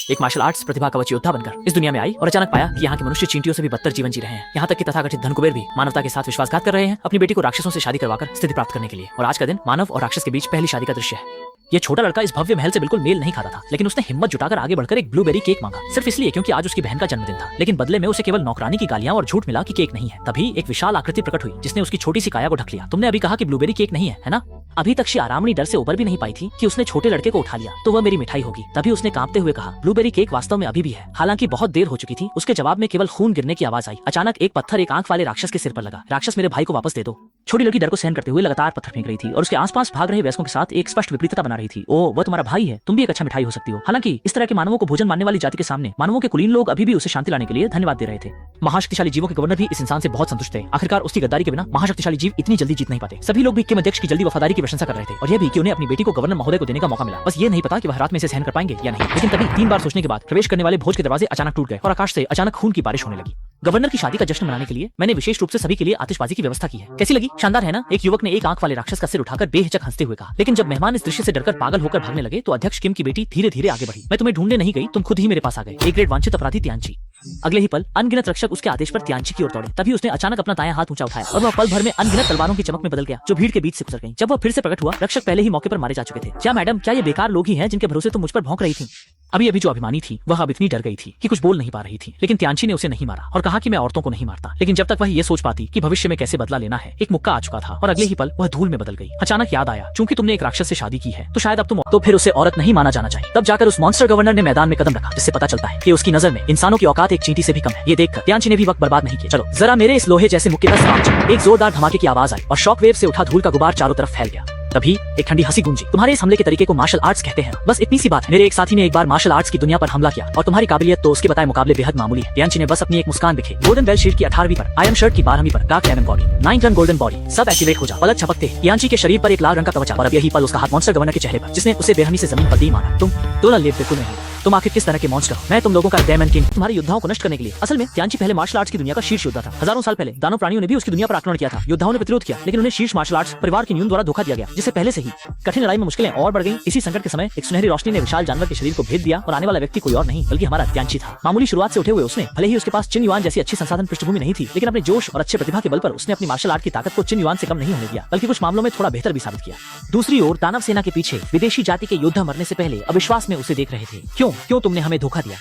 एक martial arts प्रतिभा कवच योद्धा बनकर इस दुनिया में आई और अचानक पाया कि यहाँ के मनुष्य चींटियों से भी बदतर जीवन जी रहे हैं। यहाँ तक कि तथाकथित धन कुबेर भी मानवता के साथ विश्वासघात कर रहे हैं अपनी बेटी को राक्षसों से शादी करवाकर स्थिति प्राप्त करने के लिए। और आज का दिन मानव और राक्षस के बीच पहली शादी का दृश्य है। ये छोटा लड़का इस भव्य महल से बिल्कुल मेल नहीं खाता था, लेकिन उसने हिम्मत जुटाकर आगे बढ़कर एक ब्लूबेरी केक मांगा, सिर्फ इसलिए क्योंकि आज उसकी बहन का जन्मदिन था। लेकिन बदले में उसे केवल नौकरानी की गालियां और झूठ मिला कि केक नहीं है। तभी एक विशाल आकृति प्रकट हुई जिसने उसकी छोटी सी काया को ढक लिया। तुमने अभी कहा कि ब्लूबेरी केक नहीं है ना? अभी तक श्री आरामणी डर से उबर भी नहीं पाई थी कि उसने छोटे लड़के को उठा लिया तो वह मेरी मिठाई होगी। तभी उसने कांपते हुए कहा, ब्लूबेरी केक वास्तव में अभी भी है, हालांकि बहुत देर हो चुकी थी। उसके जवाब में केवल खून गिरने की आवाज आई। अचानक एक पत्थर एक आंख वाले राक्षस के सिर पर लगा। राक्षस, मेरे भाई को वापस दे दो। छोटी लड़की डर को सहन करते हुए लगातार पत्थर फेंक रही थी और उसके आसपास भाग रहे वयस्कों के साथ एक स्पष्ट विपरीतता बना रही थी। ओह, वह तुम्हारा भाई है, तुम भी एक अच्छा मिठाई हो सकती हो। हालांकि इस तरह के मानवों को भोजन मानने वाली जाति के सामने मानवों के कुलीन लोग अभी भी उसे शांति लाने के लिए धन्यवाद दे रहे थे। महाशक्तिशाली जीवों के गवर्नर भी इस इंसान से बहुत संतुष्ट थे। आखिरकार उसकी गद्दारी के बिना महाशक्तिशाली जीव इतनी जल्दी जीत नहीं पाते। सभी लोग भी किम अध्यक्ष की जल्दी वफादारी की प्रशंसा कर रहे थे और यह भी कि उन्हें अपनी बेटी को गवर्नर महोदय को देने का मौका मिला। बस ये नहीं पता कि वह रात में इसे सहन कर पाएंगे या नहीं। लेकिन तभी 3 बार सोचने के बाद प्रवेश करने वाले भोज के दरवाजे अचानक टूट गए और आकाश से अचानक खून की बारिश होने लगी। गवर्नर की शादी का जश्न मनाने के लिए मैंने विशेष रूप से सभी के लिए आतिशबाजी की व्यवस्था की है। कैसी लगी? शानदार है ना? एक युवक ने एक आंख वाले राक्षस का सिर उठाकर बेहिचक हंसते हुए कहा। लेकिन जब मेहमान इस दृश्य से डरकर पागल होकर भागने लगे तो अध्यक्ष किम की बेटी धीरे धीरे आगे बढ़ी। मैं तुम्हें ढूंढने नहीं गई, तुम खुद ही मेरे पास आ गए। एक ग्रेड वांछित अपराधी त्यांची। अगले ही पल अनगिनत रक्षक उसके आदेश पर त्यांची की ओर दौड़े। तभी उसने अचानक अपना दायां हाथ ऊंचा उठाया और वह पल भर में अनगिनत तलवारों की चमक में बदल गया जो भीड़ के बीच से गुजर गईं। जब वह फिर से प्रकट हुआ, रक्षक पहले ही मौके पर मारे जा चुके थे। क्या मैडम, क्या ये बेकार लोग ही हैं जिनके भरोसे तुम मुझ पर भौंक रही थी? अभी जो अभिमानी थी वह अब इतनी डर गई थी कि कुछ बोल नहीं पा रही थी। लेकिन त्यांची ने उसे नहीं मारा और कहा कि मैं औरतों को नहीं मारता। लेकिन जब तक वह ये सोच पाती कि भविष्य में कैसे बदला लेना है, एक मुक्का आ चुका था और अगले ही पल वह धूल में बदल गई। अचानक याद आया, चूंकि तुमने एक राक्षस से शादी की है तो शायद अब तुम तो फिर उसे औरत नहीं माना जाना चाहिए। तब जाकर उस मॉन्स्टर गवर्नर ने मैदान में कदम रखा, जिससे पता चलता है कि उसकी नजर में इंसानों की औकात एक चींटी से भी कम है। ये देखकर त्यांची ने भी वक्त बर्बाद नहीं किया। चलो जरा मेरे इस लोहे जैसे मुक्के का सवाल चलो। एक जोरदार धमाके की आवाज आई और शॉकवेव से उठा धूल का गुबार चारों तरफ फैल गया। तभी एक ठंडी हंसी गूंजी। तुम्हारे इस हमले के तरीके को मार्शल आर्ट्स कहते हैं। बस इतनी सी बात है। मेरे एक साथी ने एक बार मार्शल आर्ट्स की दुनिया पर हमला किया और तुम्हारी काबिलियत तो उसके बताए मुकाबले बेहद मामूली है। त्यांची ने बस अपनी एक मुस्कान दिखे। गोल्डन बेल्ट शील्ड की 18वीं पर, आयरन शर्ट की 12वीं पर, dark lemon body, 9 tone golden body, सब एक्टिवेट हो जा। पलक झपकते त्यांची के शरीर पर एक लाल रंग का कवच और अब यही पल उसका हाथ मॉन्स्टर गवर्नर के चेहरे पर, जिसने उसे बेरहमी से जमीन पर दी मारा। तुम दोनों लेट बिल्कुल नहीं। तुम आखिर किस तरह के मॉन्स्टर हो? मैं तुम लोगों का डेमन किंग, तुम्हारे योद्धाओं को नष्ट करने के लिए। असल में त्यांची पहले मार्शल आर्ट्स की दुनिया का शीर्ष योद्धा था। हजारों साल पहले दानव प्राणियों ने भी उसकी दुनिया पर आक्रमण किया था। योद्धाओं ने प्रतिरोध किया, लेकिन उन्हें शीर्ष मार्शल आर्ट्स परिवार की न्यून द्वारा धोखा दिया गया, जिससे पहले से ही कठिन लड़ाई में मुश्किलें और बढ़ गईं। इसी संकट के समय एक सुनहरी रोशनी ने विशाल जानवर के शरीर को भेद दिया और आने वाला व्यक्ति कोई और नहीं बल्कि हमारा त्यांची था। मामूली शुरुआत से उठे हुए उसने, भले ही उसके पास चिन युआन जैसी अच्छी संसाधन पृष्ठभूमि नहीं थी, लेकिन अपने जोश और अच्छे प्रतिभा के बल पर उसने अपनी मार्शल आर्ट की ताकत को चिन युआन से कम नहीं होने दिया, बल्कि कुछ मामलों में थोड़ा बेहतर भी साबित किया। दूसरी ओर दानव सेना के पीछे विदेशी जाति के योद्धा मरने से पहले अविश्वास में उसे देख रहे थे। क्यों तुमने हमें धोखा दिया?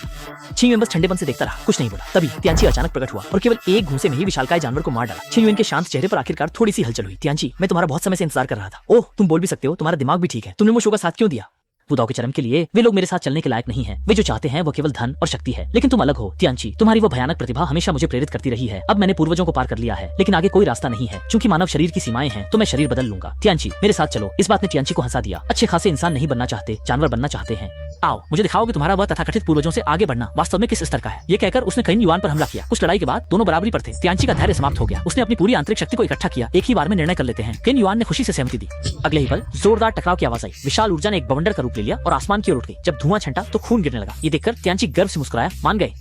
छिंग बस ठंडेपन से देखता रहा, कुछ नहीं बोला। तभी त्यांची अचानक प्रकट हुआ और केवल एक घूंसे में ही विशालकाय जानवर को मार डाला। छिंग के शांत चेहरे पर आखिरकार थोड़ी सी हलचल हुई। त्यांची, मैं तुम्हारा बहुत समय से इंतजार कर रहा था। ओह, तुम बोल भी सकते हो, तुम्हारा दिमाग भी ठीक है। तुमने मुझे का साथ क्यों दिया? बुदाओं के चरम के लिए वे लोग मेरे साथ चलने के लायक नहीं हैं। वे जो चाहते हैं वो केवल धन और शक्ति है। लेकिन तुम अलग हो त्यांची, तुम्हारी वो भयानक प्रतिभा हमेशा मुझे प्रेरित करती रही है। अब मैंने पूर्वजों को पार कर लिया है, लेकिन आगे कोई रास्ता नहीं है। चूंकि मानव शरीर की सीमाएं हैं तो मैं शरीर बदल लूंगा। त्यांची, मेरे साथ चलो। इस बात ने त्यांची को हंसा दिया। अच्छे खासे इंसान नहीं बनना चाहते, जानवर बनना चाहते हैं। आओ, मुझे दिखाओ कि तुम्हारा वह तथाकथित पूर्वजों से आगे बढ़ना वास्तव में किस स्तर का है। ये कहकर उसने कई युआन पर हमला किया। कुछ लड़ाई के बाद दोनों बराबरी पर थे। त्यांची का धैर्य समाप्त हो गया। उसने अपनी पूरी आंतरिक शक्ति को इकट्ठा किया। एक ही बार में निर्णय कर लेते हैं। किन युआन ने खुशी से सहमति दी। अगले ही पल जोरदार टकराव की आवाज आई। विशाल ऊर्जा ने एक बवंडर का रूप ले लिया और आसमान की ओर उठ गई। जब धुआं छंटा तो खून गिरने लगा। ये देखकर त्यांची गर्व से मुस्कुराया। मान गए,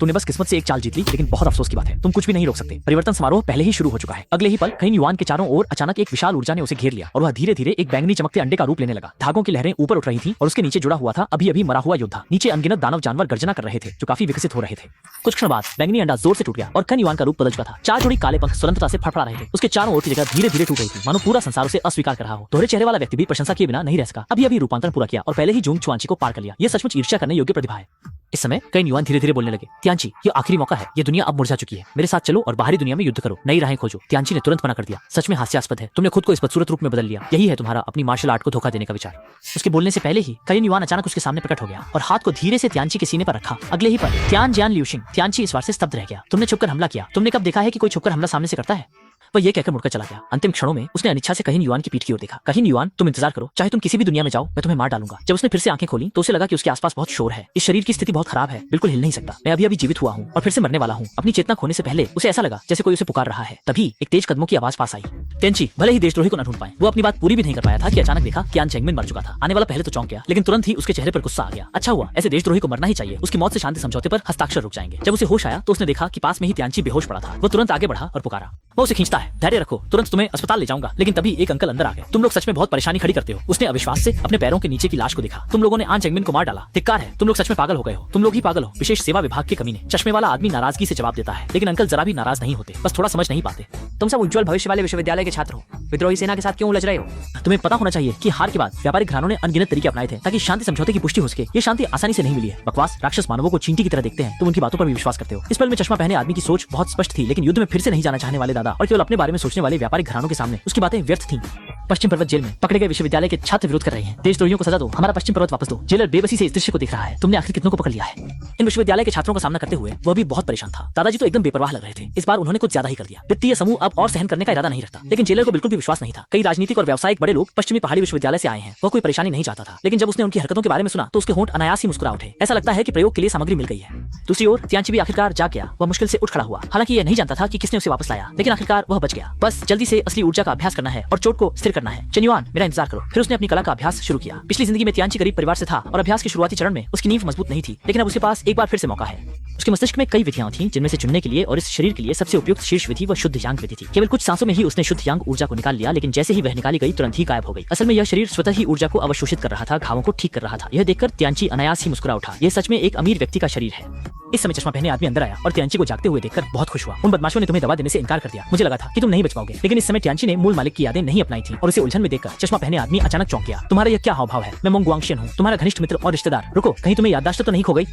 तूने बस किस्मत से एक चाल जीत ली, लेकिन बहुत अफसोस की बात है, तुम कुछ भी नहीं रोक सकते। परिवर्तन समारोह पहले ही शुरू हो चुका है। अगले ही पल कई युआन के चारों ओर अचानक एक विशाल ऊर्जा ने उसे घेर लिया और वह धीरे धीरे एक बैंगनी चमकते अंडे का रूप लेने लगा। धागों की लहरें ऊपर उठ रही थी और उसके नीचे जुड़ा हुआ था अभी मरा हुआ योद्धा। नीचे अनगिनत दानव जानवर गर्जना कर रहे थे जो काफी विकसित हो रहे थे। कुछ क्षण बाद बैंगनी अंडा जोर से टूट गया और कन युआन का रूप बदल चुका था। 4 जोड़ी काले पंख स्वतंत्रता से फड़फड़ा रहे थे। उसके चारों ओर की जगह धीरे धीरे टूट रही थी, मानो पूरा संसार उसे अस्वीकार कर रहा हो। दोहरे चेहरे वाला व्यक्ति भी प्रशंसा किए बिना नहीं रह सका। अभी रूपांतरण पूरा किया और पहले ही जूंग छुआंची को पार कर लिया। यह सचमुच ईर्ष्या करने योग्य प्रतिभा है। इस समय कई युआन धीरे धीरे बोलने लगे। त्यांची, ये आखिरी मौका है। ये दुनिया अब मुरझा चुकी है। मेरे साथ चलो और बाहरी दुनिया में युद्ध करो, नई राहें खोजो। त्यांची ने तुरंत मना कर दिया। सच में हास्यास्पद है, तुमने खुद को इस बदसूरत रूप में बदल लिया। यही है तुम्हारा अपनी मार्शल आर्ट को धोखा देने का विचार। उसके बोलने से पहले ही कई युआन अचानक उसके सामने प्रकट हो गया और हाथ को धीरे से त्यांची के सीने पर रखा। अगले ही पल त्यान जियान ल्यूशिंग, त्यांची इस बार से स्तब्ध रह गया। तुमने छुपकर हमला किया। तुमने कब देखा है कि कोई छुपकर हमला सामने से करता है? वह ये कहकर मुड़कर चला गया। अंतिम क्षणों में उसने अनिच्छा से कहीन युआन की पीठ की ओर देखा। कहीन युआन, तुम इंतजार करो, चाहे तुम किसी भी दुनिया में जाओ, मैं तुम्हें मार डालूंगा। जब उसने फिर से आंखें खोली तो उसे लगा कि उसके आसपास बहुत शोर है। इस शरीर की स्थिति बहुत खराब है, बिल्कुल हिल नहीं सकता। मैं अभी जीवित हुआ हूँ और फिर से मरने वाला हूँ। अपनी चेतना खोने से पहले उसे ऐसा लगा जैसे कोई उसे पुकार रहा है। तभी एक तेज कदमों की आवाज पास आई। त्यांची भले ही देशद्रोही को न ढूंढ पाए, वो अपनी बात पूरी भी नहीं कर पाया था कि अचानक देखा कि चेंगमिन मर चुका था। आने वाला पहले तो चौंक गया, लेकिन तुरंत ही उसके चेहरे पर गुस्सा आ गया। अच्छा हुआ, ऐसे देशद्रोही को मरना ही चाहिए। उसकी मौत से शांति समझौते पर हस्ताक्षर रुक जाएंगे। जब उसे होश आया तो उसने देखा कि पास में ही त्यांची बेहोश पड़ा था। वो तुरंत आगे बढ़ा और पुकारा, वो उसे खींचता है। है, धैर्य रखो, तुरंत तुम्हें अस्पताल ले जाऊंगा। लेकिन तभी एक अंकल अंदर आ गए। तुम लोग सच में बहुत परेशानी खड़ी करते हो। उसने अविश्वास से अपने पैरों के नीचे की लाश को देखा। तुम लोगों ने आन चेंगमिन को मार डाला। धिक्कार है, तुम लोग सच में पागल हो गए हो। तुम लोग ही पागल हो, विशेष सेवा विभाग के कमीने। चश्मे वाला आदमी नाराजगी से जवाब देता है, लेकिन अंकल जरा भी नाराज नहीं होते, बस थोड़ा समझ नहीं पाते। तुम सब उज्जवल भविष्य वाले विश्वविद्यालय के छात्र हो, विद्रोही सेना के साथ क्यों उलझ रहे हो? तुम्हें पता होना चाहिए कि हार के बाद व्यापारिक घरानों ने अनगिनत तरीके अपनाए थे ताकि शांति समझौते की पुष्टि हो सके। ये शांति आसानी से नहीं मिली है। बकवास, राक्षस मानवों को चींटी की तरह देखते हैं, तुम उनकी बातों पर भी विश्वास करते हो। इस पल में चश्मा पहने आदमी की सोच बहुत स्पष्ट थी, लेकिन युद्ध में फिर से नहीं जाना चाहने वाले दादा और केवल अपने बारे में सोचने वाले व्यापारिक घरानों के सामने उसकी बातें व्यर्थ थीं। पश्चिम पर्वत जेल में पकड़े गए विश्वविद्यालय के छात्र विरोध कर रहे हैं। देशद्रोहियों को सजा दो, हमारा पश्चिम पर्वत वापस दो। जेलर बेबसी से इस दृश्य को देख रहा है। तुमने आखिर कितनों को पकड़ लिया है? इन विश्वविद्यालय के छात्रों का सामना करते हुए वह भी बहुत परेशान था। दादाजी तो एकदम बेपरवाह लग रहे थे। इस बार उन्होंने कुछ ज्यादा ही कर दिया। वित्तीय समूह अब और सहन करने का इरादा नहीं रखता, लेकिन जेलर को बिल्कुल भी विश्वास नहीं था। कई राजनीतिक और व्यावसायिक बड़े लोग पश्चिमी पहाड़ी विश्वविद्यालय से आए हैं। वह कोई परेशानी नहीं चाहता था, लेकिन जब उसने उनकी हरकतों के बारे में सुना तो उसके होंठ अनायास ही मुस्कुरा उठे। ऐसा लगता है कि प्रयोग के लिए सामग्री मिल गई है। दूसरी ओर त्यांची भी आखिरकार जाग गया। वह मुश्किल से उठ खड़ा हुआ। हालांकि यह नहीं जानता था कि किसने उसे वापस लाया, लेकिन आखिरकार वह बच गया। बस जल्दी से असली ऊर्जा का अभ्यास करना है और चोट को स्थिर करना है। चेन्युआन, मेरा इंतजार करो। फिर उसने अपनी कला का अभ्यास शुरू किया। पिछली जिंदगी में त्यांची गरीब परिवार से था और अभ्यास के शुरुआती चरण में उसकी नींव मजबूत नहीं थी, लेकिन अब उसके पास एक बार फिर से मौका है। उसके मस्तिष्क में कई विधियां थीं, जिनमें से चुनने के लिए और इस शरीर के लिए सबसे उपयुक्त शीर्ष विधि व शुद्ध यांग विधि थी। केवल कुछ सांसों में ही उसने शुद्ध यांग ऊर्जा को निकाल लिया, लेकिन जैसे ही वह निकाली गई तुरंत ही गायब हो गई। असल में यह शरीर स्वतः ही ऊर्जा को अवशोषित कर रहा था, घावों को ठीक कर रहा था। यह देखकर त्यांची अनायास ही मुस्कुरा उठा। यह सच में एक अमीर व्यक्ति का शरीर है। इस समय चश्मा पहने आदमी अंदर आया और त्यांची को जागते हुए देखकर बहुत खुश हुआ। उन बदमाशों ने तुम्हें दवा देने से इनकार कर दिया। मुझे लगा था कि तुम नहीं बच पाओगे, लेकिन इस समय त्यांची ने मूल मालिक की यादें नहीं अपनाई थी और उसे उलझन में देखकर चश्मा पहने आदमी अचानक चौंक गया। तुम्हारा यह क्या हाव भाव है? मैं मोंग गुआंगशियन हूँ, तुम्हारा घनिष्ठ मित्र और रिश्तेदार। रुको, कहीं तुम्हें याददाश्त तो नहीं खो गई?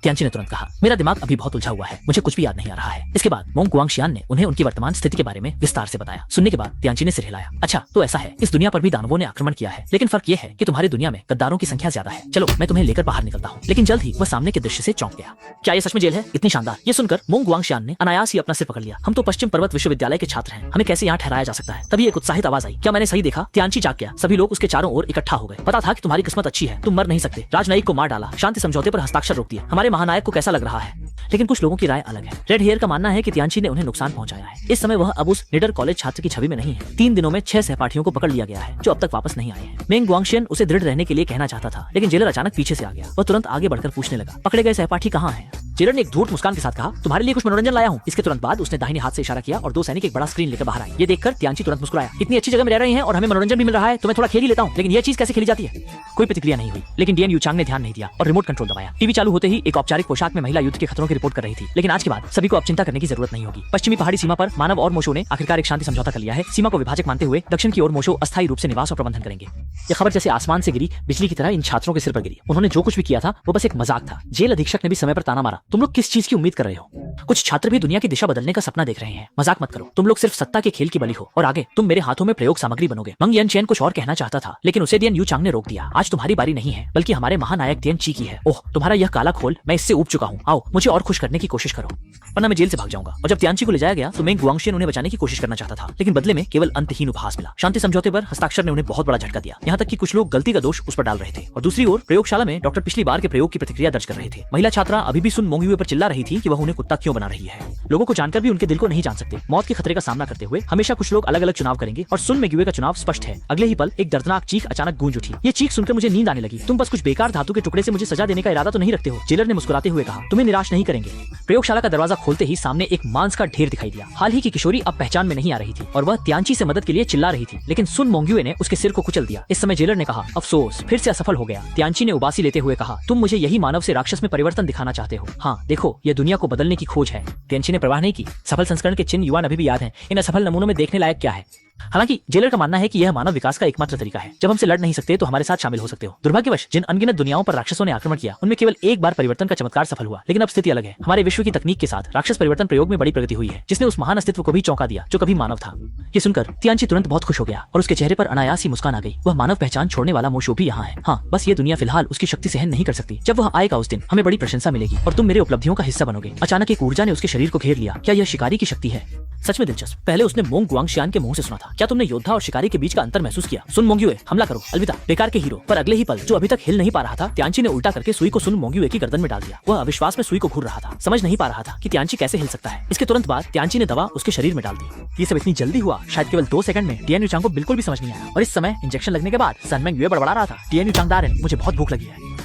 त्यांची ने तुरंत कहा, मेरा दिमाग अभी बहुत उलझा हुआ है, मुझे कुछ भी याद नहीं आ रहा है। इसके बाद मोंग गुआंगशियान ने उन्हें उनकी वर्तमान स्थिति के बारे में विस्तार से बताया। सुनने के बाद त्यांची ने सिर हिलाया। अच्छा, तो ऐसा है, इस दुनिया पर भी दानवों ने आक्रमण किया है, लेकिन फर्क यह है कि तुम्हारी दुनिया में गद्दारों की संख्या ज्यादा है। चलो, मैं तुम्हें लेकर बाहर निकलता हूँ। लेकिन जल्द ही वह सामने के दृश्य से चौंक गया। क्या ये सच में जेल है? इतनी शानदार। ये सुनकर मोंग गुआंगशियान ने अनायास ही अपना सिर पकड़ लिया। हम तो पश्चिम पर्वत विश्वविद्यालय के छात्र हैं, हमें कैसे यहाँ ठहराया जा सकता है? तभी एक उत्साहित आवाज आई। क्या मैंने सही देखा? त्यांची जाग गया। सभी लोग उसके चारों ओर इकट्ठा हो गए। पता था कि तुम्हारी किस्मत अच्छी है, तुम मर नहीं सकते। राजनयिक को मार डाला, शांति समझौते पर हस्ताक्षर रोक दिए। हमारे महानायक को कैसा लग रहा है? लेकिन कुछ लोगों की राय अलग है। रेड हेयर का मानना है कि त्यांची ने उन्हें नुकसान पहुंचाया है। इस समय वह अब उस निडर कॉलेज छात्र की छवि में नहीं है। 3 दिनों में 6 सहपाठियों को पकड़ लिया गया है, जो अब तक वापस नहीं आए हैं। मेंग गुआंगशियन उसे दृढ़ रहने के लिए कहना चाहता था, लेकिन जेलर अचानक पीछे से आ गया। वह तुरंत आगे बढ़कर पूछने लगा, पकड़े गए सहपाठी कहाँ हैं? जेलर ने एक धूर्त मुस्कान के साथ कहा, तुम्हारे लिए कुछ मनोरंजन लाया हूँ। इसके तुरंत बाद उसने दाहिने हाथ से इशारा किया और 2 सैनिक एक बड़ा स्क्रीन लेकर बाहर आए। ये देखकर त्यांची तुरंत मुस्कुराया। इतनी अच्छी जगह में रह रहे हैं और हमें मनोरंजन भी मिल रहा है, तो मैं थोड़ा खेल ही लेता हूँ। लेकिन यह चीज कैसे खेली जाती है? कोई प्रतिक्रिया नहीं हुई, लेकिन डीएन यूचांग ने ध्यान नहीं दिया और रिमोट कंट्रोल दबाया। टीवी चालू होते ही एक औपचारिक पोशाक में महिला युद्ध के खतरों की रिपोर्ट कर रही थी। लेकिन आज के बाद सभी को अब चिंता करने की जरूरत नहीं होगी। पश्चिमी पहाड़ी सीमा पर मानव और मोशो ने आखिरकार एक शांति समझौता कर लिया है। सीमा को विभाजक मानते हुए दक्षिण की ओर मोशो अस्थायी रूप से निवास और प्रबंधन करेंगे। यह खबर जैसे आसमान से गिरी, बिजली की तरह इन छात्रों के सिर पर गिरी। उन्होंने जो कुछ भी किया था वो बस एक मजाक था। जेल अधीक्षक ने भी समय पर ताना मारा, तुम लोग किस चीज की उम्मीद कर रहे हो? कुछ छात्र भी दुनिया की दिशा बदलने का सपना देख रहे हैं। मजाक मत करो, तुम लोग सिर्फ सत्ता के खेल की बलि हो और आगे तुम मेरे हाथों में प्रयोग सामग्री बनोगे। मंग यनचेन कुछ और कहना चाहता था, लेकिन उसे डीएन यूचांग ने रोक दिया। आज तुम्हारी बारी नहीं है, बल्कि हमारे महानायक त्यांची की है। ओह, तुम्हारा यह काला खोल, मैं इससे ऊब चुका हूँ। आओ, मुझे और खुश करने की कोशिश करो, वरना मैं जेल से भाग जाऊंगा। और जब त्यांची को ले जाया गया तो मेंग गुआंगशियन उन्हें बचाने की कोशिश करना चाहता था, लेकिन बदले में केवल अंतहीन उपहास मिला। शांति समझौते पर हस्ताक्षर ने उन्हें बहुत बड़ा झटका दिया। यहाँ तक कि कुछ लोग गलती का दोष उस पर डाल रहे थे। और दूसरी ओर प्रयोगशाला में डॉक्टर पिछली बार के प्रयोग की प्रतिक्रिया दर्ज कर रहे थे। महिला छात्रा अभी भी सुन मोंगयुए पर चिल्ला रही थी कि वह उन्हें कुत्ता क्यों बना रही है। लोगों को जानकर भी उनके दिल को नहीं जान सकते। मौत के खतरे का सामना करते हुए हमेशा कुछ लोग अलग अलग चुनाव करेंगे और सुन मेग्युए का चुनाव स्पष्ट है। अगले ही पल एक दर्दनाक चीख अचानक गूंज उठी। ये चीख सुनकर मुझे नींद आने लगी। तुम बस कुछ बेकार धातु के टुकड़े से मुझे सजा देने का इरादा तो नहीं रखते हो? जेलर ने मुस्कुराते हुए कहा, तुम्हें निराश नहीं करेंगे। प्रयोगशाला का दरवाजा खोलते ही सामने एक मांस का ढेर दिखाई दिया। हाल ही की किशोरी अब पहचान में नहीं आ रही थी और वह त्यांची से मदद के लिए चिल्ला रही थी, लेकिन सुन मोंगयुए ने उसके सिर को कुचल दिया। इस समय जेलर ने कहा, अफसोस, फिर से असफल हो गया। त्यांची ने उबासी लेते हुए कहा, तुम मुझे यही मानव से राक्षस में परिवर्तन दिखाना चाहते हो? हाँ, देखो, यह दुनिया को बदलने की खोज है। त्यांची ने परवाह नहीं की। सफल संस्करण के चिन्ह युवान अभी भी याद हैं। इन असफल नमूनों में देखने लायक क्या है? हालांकि जेलर का मानना है कि यह मानव विकास का एकमात्र तरीका है। जब हमसे लड़ नहीं सकते तो हमारे साथ शामिल हो सकते हो। दुर्भाग्यवश जिन अनगिनत दुनियाओं पर राक्षसों ने आक्रमण किया, उनमें केवल एक बार परिवर्तन का चमत्कार सफल हुआ, लेकिन अब स्थिति अलग है। हमारे विश्व की तकनीक के साथ राक्षस परिवर्तन प्रयोग में बड़ी प्रगति हुई है, जिसने उस महान अस्तित्व को भी चौंका दिया जो कभी मानव था। ये सुनकर त्यांची तुरंत बहुत खुश हो गया और उसके चेहरे पर अनायास ही मुस्कान आ गई। वह मानव पहचान छोड़ने वाला मोशो भी यहाँ है। हाँ, बस ये दुनिया फिलहाल उसकी शक्ति सहन नहीं कर सकती। जब वह आएगा उस दिन हमें बड़ी प्रशंसा मिलेगी और तुम मेरे उपलब्धियों का हिस्सा बनोगे। अचानक एक ऊर्जा ने उसके शरीर को घेर लिया। क्या यह शिकारी की शक्ति है? सच में दिलचस्प। पहले उसने मोंग गुआंगशियान के मुंह से सुना था। क्या तुमने योद्धा और शिकारी के बीच का अंतर महसूस किया? सुन मोंगयुए, हमला करो। अलविदा बेकार के हीरो। पर अगले ही पल जो अभी तक हिल नहीं पा रहा था, त्यांची ने उल्टा करके सुई को सुन मोंगयुए की गर्दन में डाल दिया। वह अविश्वास में सुई को घूर रहा था, समझ नहीं पा रहा था कि त्यांची कैसे हिल सकता है। इसके तुरंत बाद त्यांची ने दवा उसके शरीर में डाल दी। ये सब इतनी जल्दी हुआ, शायद केवल 2 सेकंड में। डीएन यूचांग को बिल्कुल भी समझ नहीं आया और इस समय इंजेक्शन लगने के बाद सन मेंगयुए बड़बड़ा रहा था, डीएन यूचांग दारेन, मुझे बहुत भूख लगी है।